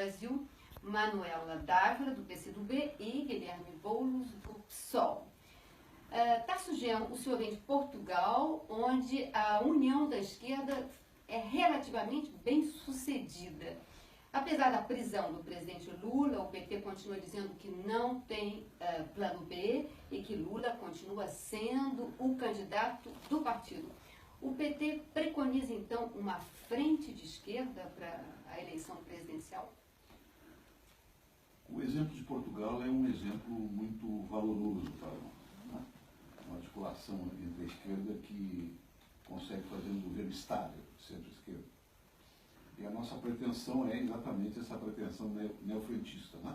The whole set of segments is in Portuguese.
Brasil, Manuela Dávila, do PCdoB, e Guilherme Boulos, do PSOL. Tarso Genro, o senhor vem de Portugal, onde a união da esquerda é relativamente bem sucedida. Apesar da prisão do presidente Lula, o PT continua dizendo que não tem plano B e que Lula continua sendo o candidato do partido. O PT preconiza, então, uma frente de esquerda para a eleição presidencial? O exemplo de Portugal é um exemplo muito valoroso para uma articulação entre a esquerda que consegue fazer um governo estável, centro-esquerda. E a nossa pretensão é exatamente essa pretensão neofrentista, né?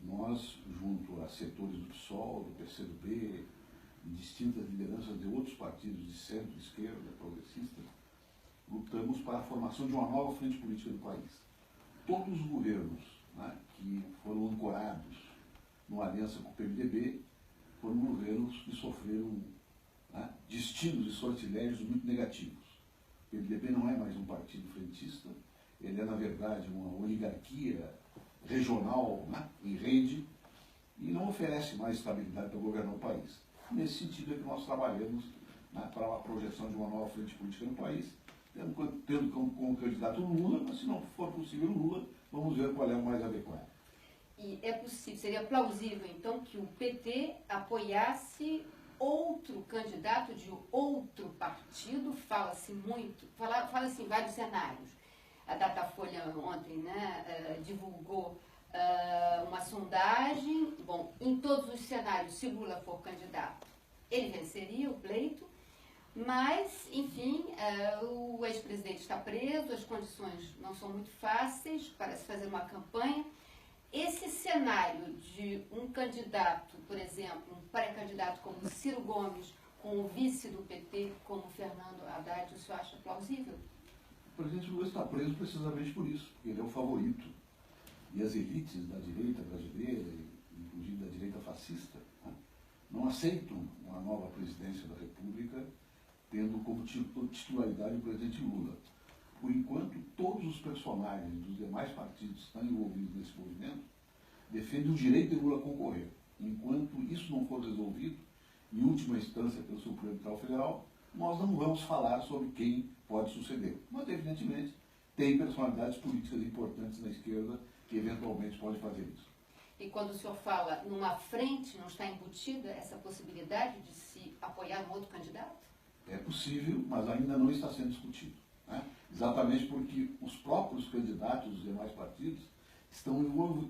Nós, junto a setores do PSOL, do PCdoB, e distintas lideranças de outros partidos de centro-esquerda, progressistas, lutamos para a formação de uma nova frente política do país. Todos os governos, né, que foram ancorados numa aliança com o PMDB foram governos que sofreram, né, destinos e sortilégios muito negativos. O PMDB não é mais um partido frentista, ele é, na verdade, uma oligarquia regional, né, em rede, e não oferece mais estabilidade para governar o país. Nesse sentido é que nós trabalhamos, né, para a projeção de uma nova frente política no país, tendo como candidato Lula, mas se não for possível Lula, vamos ver qual é o mais adequado. E é possível, seria plausível, então, que o PT apoiasse outro candidato de outro partido? Fala-se muito, fala-se em vários cenários. A Datafolha ontem, né, divulgou uma sondagem. Bom, em todos os cenários, se Lula for candidato, ele venceria o pleito, mas, enfim, o ex-presidente está preso, as condições não são muito fáceis para se fazer uma campanha. Esse cenário de um candidato, por exemplo, um pré-candidato como Ciro Gomes, com o vice do PT como Fernando Haddad, o senhor acha plausível? O presidente Lula está preso precisamente por isso, porque ele é o favorito. E as elites da direita brasileira, inclusive da direita fascista, né, não aceitam uma nova presidência da República tendo como titularidade o presidente Lula. Por enquanto, todos os personagens dos demais partidos que estão envolvidos nesse movimento defendem o direito de Lula concorrer. Enquanto isso não for resolvido, em última instância pelo Supremo Tribunal Federal, nós não vamos falar sobre quem pode suceder. Mas, evidentemente, tem personalidades políticas importantes na esquerda que eventualmente podem fazer isso. E quando o senhor fala numa frente, não está embutida essa possibilidade de se apoiar um outro candidato? É possível, mas ainda não está sendo discutido, né? Exatamente porque os próprios candidatos dos demais partidos estão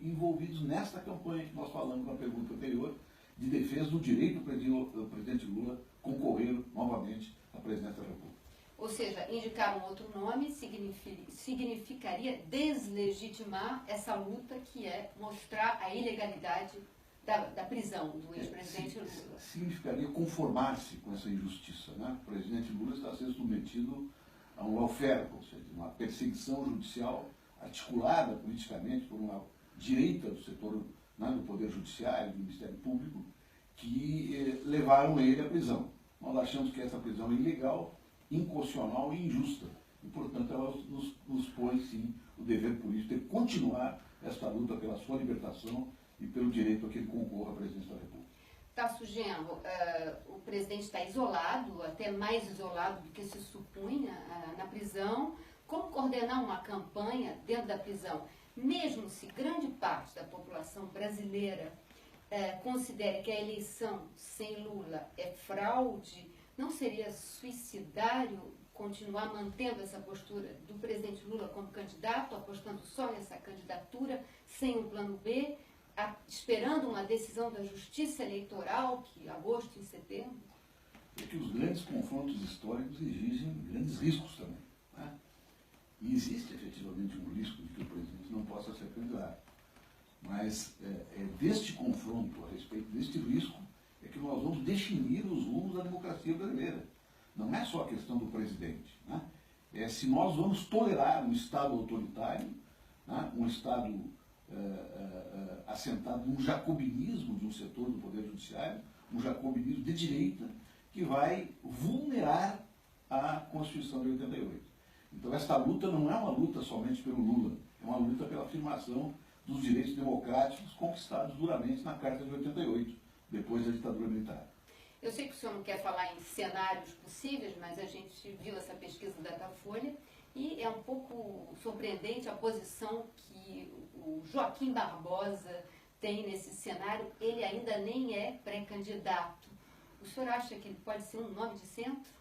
envolvidos nesta campanha que nós falamos na pergunta anterior, de defesa do direito do presidente Lula concorrer novamente à presidência da República. Ou seja, indicar um outro nome significaria deslegitimar essa luta que é mostrar a ilegalidade da prisão do ex-presidente Lula. Significaria conformar-se com essa injustiça, né? O presidente Lula está sendo submetido a um lawfare, ou seja, uma perseguição judicial articulada politicamente por uma direita do setor, né, do Poder Judiciário, do Ministério Público, que levaram ele à prisão. Nós achamos que essa prisão é ilegal, inconstitucional e injusta. E, portanto, ela nos põe, sim, o dever político de continuar esta luta pela sua libertação e pelo direito a que ele concorra à presidência da República. Tarso Genro, o presidente está isolado, até mais isolado do que se supunha na prisão. Como coordenar uma campanha dentro da prisão, mesmo se grande parte da população brasileira considere que a eleição sem Lula é fraude? Não seria suicidário continuar mantendo essa postura do presidente Lula como candidato, apostando só nessa candidatura, sem um plano B, esperando uma decisão da Justiça Eleitoral, que agosto e setembro? É que os grandes confrontos históricos exigem grandes riscos também, né? E existe efetivamente um risco de que o presidente não possa ser candidato. Mas é deste confronto, a respeito deste risco, é que nós vamos definir os rumos da democracia brasileira. Não é só a questão do presidente, né? É se nós vamos tolerar um Estado autoritário, né? Um Estado assentado num jacobinismo de um setor do Poder Judiciário, um jacobinismo de direita, que vai vulnerar a Constituição de 88. Então, esta luta não é uma luta somente pelo Lula, É uma luta pela afirmação dos direitos democráticos conquistados duramente na Carta de 88, depois da ditadura militar. Eu sei que o senhor não quer falar em cenários possíveis, mas a gente viu essa pesquisa da Datafolha e é um pouco surpreendente a posição que o Joaquim Barbosa tem nesse cenário. Ele ainda nem é pré-candidato. O senhor acha que ele pode ser um nome de centro?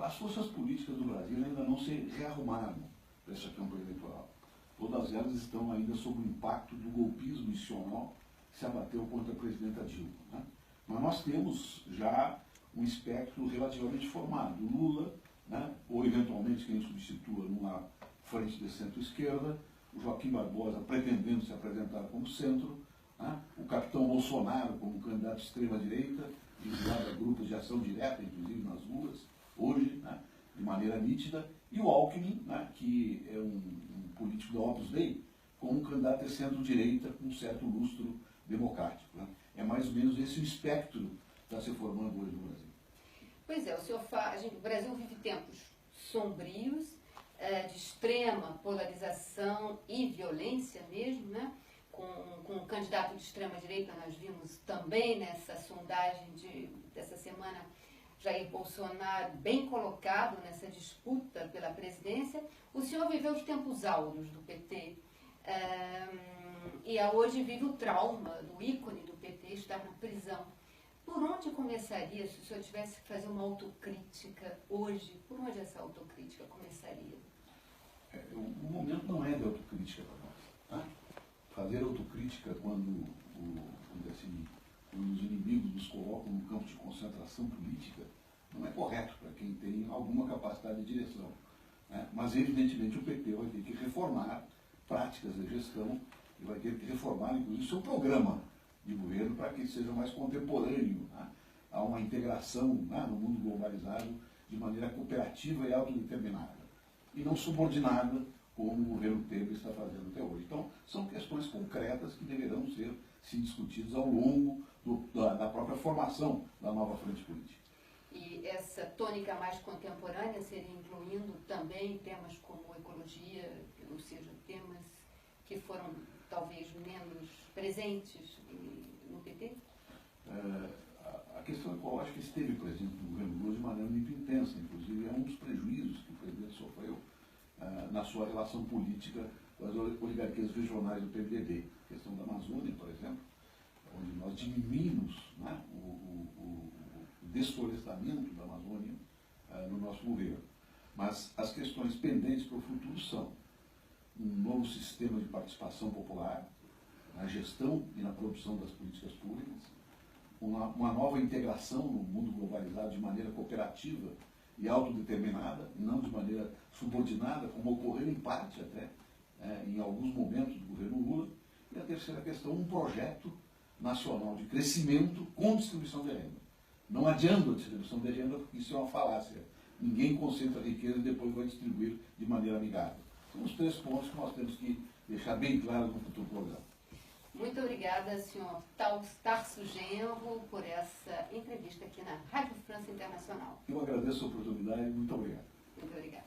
As forças políticas do Brasil ainda não se rearrumaram para essa campanha eleitoral. Todas elas estão ainda sob o impacto do golpismo institucional que se abateu contra a presidenta Dilma, né? Mas nós temos já um espectro relativamente formado. Lula, né, ou eventualmente quem substitua numa frente de centro-esquerda, o Joaquim Barbosa pretendendo se apresentar como centro, né, o capitão Bolsonaro como candidato de extrema-direita, vinculado a grupos de ação direta, inclusive nas ruas, hoje, né, de maneira nítida, e o Alckmin, né, que é um político da Opus Dei, como um candidato de centro-direita com um certo lustro democrático, né. É mais ou menos esse o espectro que está se formando hoje no Brasil. Pois é, o Brasil vive tempos sombrios, de extrema polarização e violência mesmo, né? Com um candidato de extrema-direita, nós vimos também nessa sondagem dessa semana, Jair Bolsonaro bem colocado nessa disputa pela presidência. O senhor viveu os tempos áureos do PT, e hoje vive o trauma do ícone do PT estar na prisão. Por onde começaria, se o senhor tivesse que fazer uma autocrítica hoje, por onde essa autocrítica começaria? O momento não é de autocrítica para nós. Tá? Fazer autocrítica quando os inimigos nos colocam no campo de concentração política não é correto para quem tem alguma capacidade de direção, né? Mas, evidentemente, o PT vai ter que reformar práticas de gestão e vai ter que reformar, inclusive, o seu programa de governo para que seja mais contemporâneo, né, a uma integração, né, no mundo globalizado de maneira cooperativa e autodeterminada, e não subordinada como o governo Temer está fazendo até hoje. Então, são questões concretas que deverão ser discutidas ao longo da própria formação da nova frente política. E essa tônica mais contemporânea seria incluindo também temas como ecologia, ou seja, temas que foram talvez menos presentes no PT? A questão ecológica esteve presente no governo Lula de maneira muito intensa, inclusive é um dos prejuízos que o presidente sofreu na sua relação política com as oligarquias regionais do PMDB. A questão da Amazônia, por exemplo, onde nós diminuímos, né, o desflorestamento da Amazônia no nosso governo. Mas as questões pendentes para o futuro são um novo sistema de participação popular na gestão e na produção das políticas públicas, uma nova integração no mundo globalizado de maneira cooperativa e autodeterminada, e não de maneira subordinada, como ocorreu em parte até, em alguns momentos do governo Lula. E a terceira questão, um projeto nacional de crescimento com distribuição de renda. Não adianta a distribuição de renda, porque isso é uma falácia. Ninguém concentra riqueza e depois vai distribuir de maneira amigável. São os três pontos que nós temos que deixar bem claros no futuro programa. Muito obrigada, senhor Tarso Genro, por essa entrevista aqui na Rádio França Internacional. Eu agradeço a oportunidade e muito obrigado. Muito obrigada.